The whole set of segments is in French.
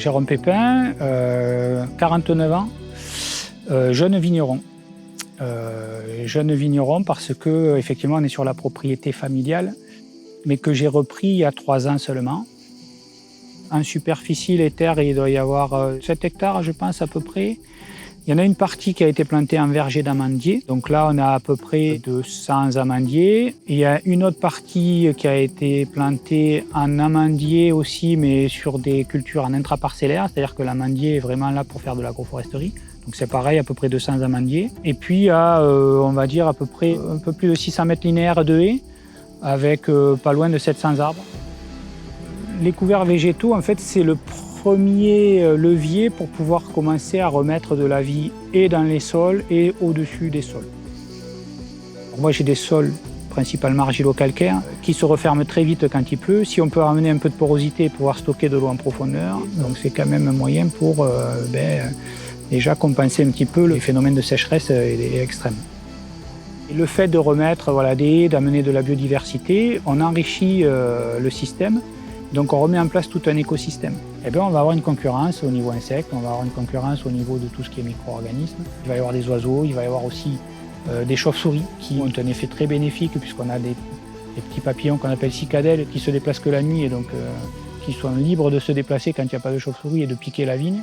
Jérôme Pépin, 49 ans, jeune vigneron. Jeune vigneron parce que effectivement on est sur la propriété familiale, mais que j'ai repris il y a 3 ans seulement. En superficie, les terres, il doit y avoir 7 hectares, je pense, à peu près. Il y en a une partie qui a été plantée en verger d'amandiers. Donc là, on a à peu près 200 amandiers. Et il y a une autre partie qui a été plantée en amandier aussi, mais sur des cultures en intraparcellaire. C'est-à-dire que l'amandier est vraiment là pour faire de l'agroforesterie. Donc c'est pareil, à peu près 200 amandiers. Et puis il y a, on va dire, à peu près un peu plus de 600 mètres linéaires de haies, avec pas loin de 700 arbres. Les couverts végétaux, en fait, c'est le premier levier pour pouvoir commencer à remettre de la vie et dans les sols et au-dessus des sols. Moi, j'ai des sols principalement argilo-calcaires qui se referment très vite quand il pleut. Si on peut ramener un peu de porosité et pouvoir stocker de l'eau en profondeur, donc c'est quand même un moyen pour déjà compenser un petit peu le phénomène de sécheresse extrême. Et le fait de remettre des haies, d'amener de la biodiversité, on enrichit le système. Donc on remet en place tout un écosystème. Et bien on va avoir une concurrence au niveau insectes, on va avoir une concurrence au niveau de tout ce qui est micro-organismes. Il va y avoir des oiseaux, il va y avoir aussi des chauves-souris qui ont un effet très bénéfique puisqu'on a des petits papillons qu'on appelle cicadelles qui se déplacent que la nuit et donc qui sont libres de se déplacer quand il n'y a pas de chauves-souris et de piquer la vigne.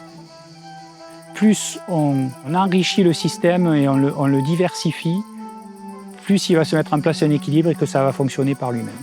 Plus on enrichit le système et on le diversifie, plus il va se mettre en place un équilibre et que ça va fonctionner par lui-même.